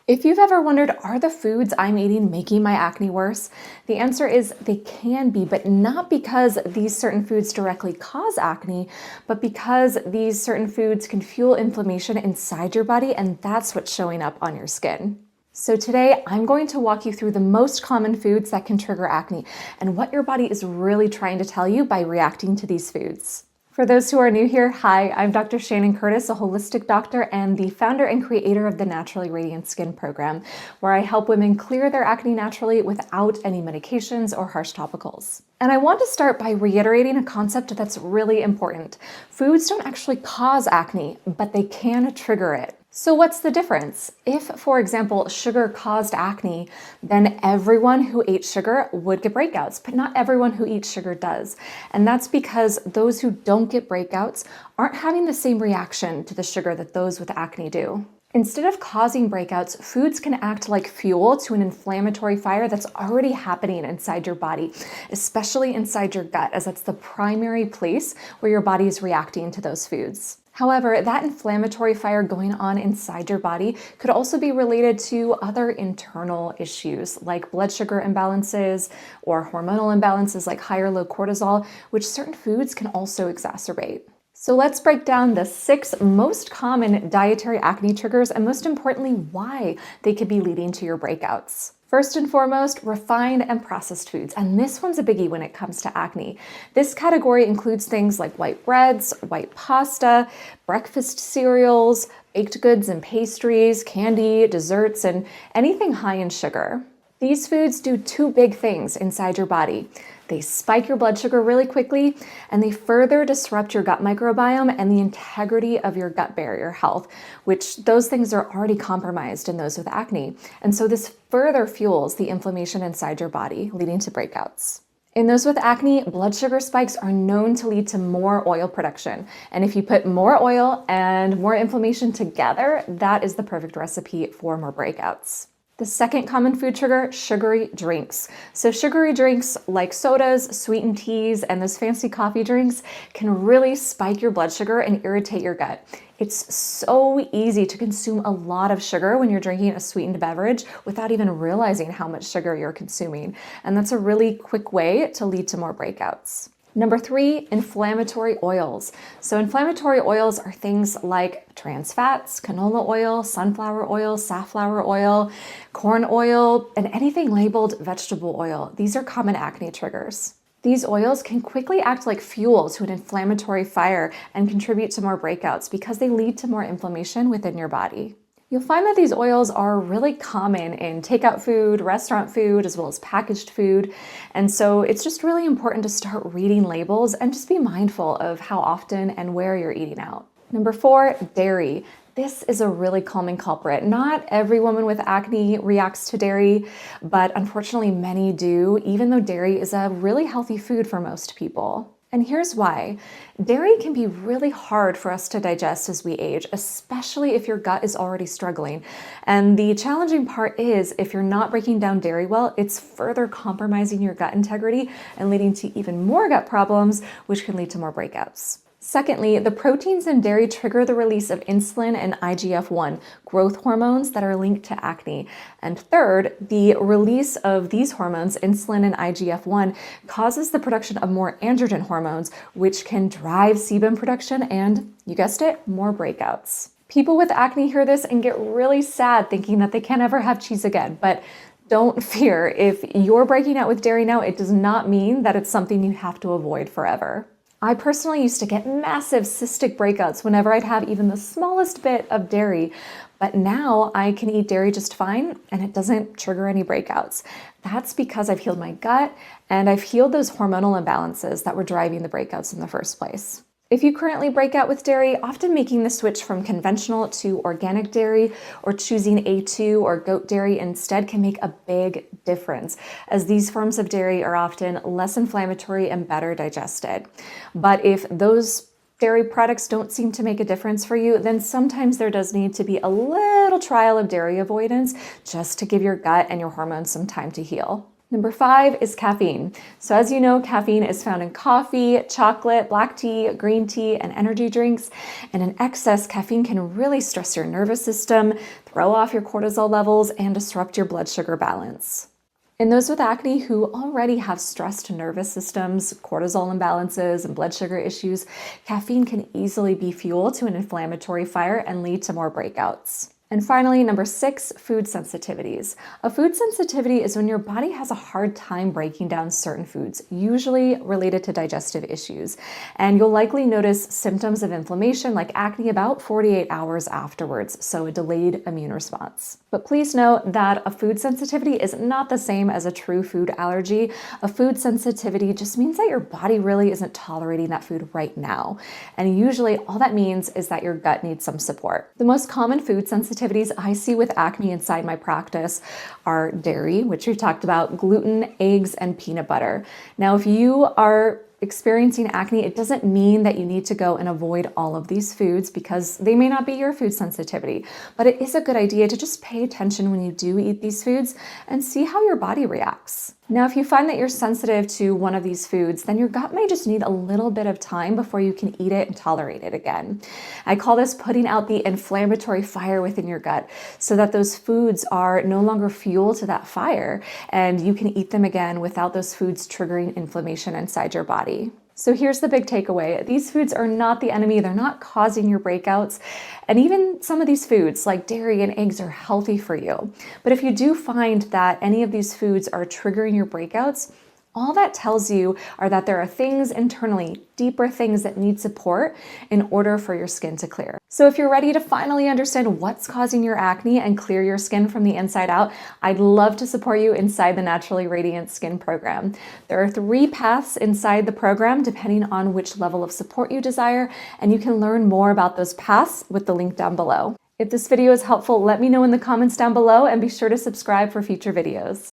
If you've ever wondered, are the foods I'm eating making my acne worse? The answer is they can be, but not because these certain foods directly cause acne, but because these certain foods can fuel inflammation inside your body, and that's what's showing up on your skin. So today, I'm going to walk you through the most common foods that can trigger acne and what your body is really trying to tell you by reacting to these foods. For those who are new here, hi, I'm Dr. Shannon Curtis, a holistic doctor and the founder and creator of the Naturally Radiant Skin program, where I help women clear their acne naturally without any medications or harsh topicals. And I want to start by reiterating a concept that's really important. Foods don't actually cause acne, but they can trigger it. So what's the difference? If, for example, sugar caused acne, then everyone who ate sugar would get breakouts, but not everyone who eats sugar does. And that's because those who don't get breakouts aren't having the same reaction to the sugar that those with acne do. Instead of causing breakouts, foods can act like fuel to an inflammatory fire that's already happening inside your body, especially inside your gut, as that's the primary place where your body is reacting to those foods. However, that inflammatory fire going on inside your body could also be related to other internal issues like blood sugar imbalances or hormonal imbalances like high or low cortisol, which certain foods can also exacerbate. So let's break down the 6 most common dietary acne triggers and most importantly, why they could be leading to your breakouts. First and foremost, refined and processed foods. And this one's a biggie when it comes to acne. This category includes things like white breads, white pasta, breakfast cereals, baked goods and pastries, candy, desserts, and anything high in sugar. These foods do 2 big things inside your body. They spike your blood sugar really quickly, and they further disrupt your gut microbiome and the integrity of your gut barrier health, which those things are already compromised in those with acne. And so this further fuels the inflammation inside your body, leading to breakouts. In those with acne, blood sugar spikes are known to lead to more oil production. And if you put more oil and more inflammation together, that is the perfect recipe for more breakouts. The second common food trigger, sugary drinks. So sugary drinks like sodas, sweetened teas, and those fancy coffee drinks can really spike your blood sugar and irritate your gut. It's so easy to consume a lot of sugar when you're drinking a sweetened beverage without even realizing how much sugar you're consuming. And that's a really quick way to lead to more breakouts. Number 3, inflammatory oils. So inflammatory oils are things like trans fats, canola oil, sunflower oil, safflower oil, corn oil, and anything labeled vegetable oil. These are common acne triggers. These oils can quickly act like fuel to an inflammatory fire and contribute to more breakouts because they lead to more inflammation within your body. You'll find that these oils are really common in takeout food, restaurant food, as well as packaged food. And so it's just really important to start reading labels and just be mindful of how often and where you're eating out. Number 4, dairy. This is a really common culprit. Not every woman with acne reacts to dairy, but unfortunately many do, even though dairy is a really healthy food for most people. And here's why. Dairy can be really hard for us to digest as we age, especially if your gut is already struggling. And the challenging part is if you're not breaking down dairy well, it's further compromising your gut integrity and leading to even more gut problems, which can lead to more breakouts. Secondly, the proteins in dairy trigger the release of insulin and IGF-1, growth hormones that are linked to acne. And third, the release of these hormones, insulin and IGF-1, causes the production of more androgen hormones, which can drive sebum production and, you guessed it, more breakouts. People with acne hear this and get really sad thinking that they can't ever have cheese again, but don't fear. If you're breaking out with dairy now, it does not mean that it's something you have to avoid forever. I personally used to get massive cystic breakouts whenever I'd have even the smallest bit of dairy, but now I can eat dairy just fine and it doesn't trigger any breakouts. That's because I've healed my gut and I've healed those hormonal imbalances that were driving the breakouts in the first place. If you currently break out with dairy, often making the switch from conventional to organic dairy or choosing A2 or goat dairy instead can make a big difference, as these forms of dairy are often less inflammatory and better digested. But if those dairy products don't seem to make a difference for you, then sometimes there does need to be a little trial of dairy avoidance just to give your gut and your hormones some time to heal. Number 5 is caffeine. So as you know, caffeine is found in coffee, chocolate, black tea, green tea, and energy drinks. And in excess, caffeine can really stress your nervous system, throw off your cortisol levels, and disrupt your blood sugar balance. In those with acne who already have stressed nervous systems, cortisol imbalances, and blood sugar issues, caffeine can easily be fuel to an inflammatory fire and lead to more breakouts. And finally, number 6, food sensitivities. A food sensitivity is when your body has a hard time breaking down certain foods, usually related to digestive issues. And you'll likely notice symptoms of inflammation like acne about 48 hours afterwards, so a delayed immune response. But please note that a food sensitivity is not the same as a true food allergy. A food sensitivity just means that your body really isn't tolerating that food right now. And usually all that means is that your gut needs some support. The most common food sensitivities I see with acne inside my practice are dairy, which we talked about, gluten, eggs, and peanut butter. Now, if you are experiencing acne, it doesn't mean that you need to go and avoid all of these foods because they may not be your food sensitivity, but it is a good idea to just pay attention when you do eat these foods and see how your body reacts. Now, if you find that you're sensitive to one of these foods, then your gut may just need a little bit of time before you can eat it and tolerate it again. I call this putting out the inflammatory fire within your gut so that those foods are no longer fuel to that fire and you can eat them again without those foods triggering inflammation inside your body. So here's the big takeaway. These foods are not the enemy. They're not causing your breakouts. And even some of these foods like dairy and eggs are healthy for you. But if you do find that any of these foods are triggering your breakouts, all that tells you are that there are things internally, deeper things that need support in order for your skin to clear. So if you're ready to finally understand what's causing your acne and clear your skin from the inside out, I'd love to support you inside the Naturally Radiant Skin program. There are 3 paths inside the program depending on which level of support you desire, and you can learn more about those paths with the link down below. If this video is helpful, let me know in the comments down below and be sure to subscribe for future videos.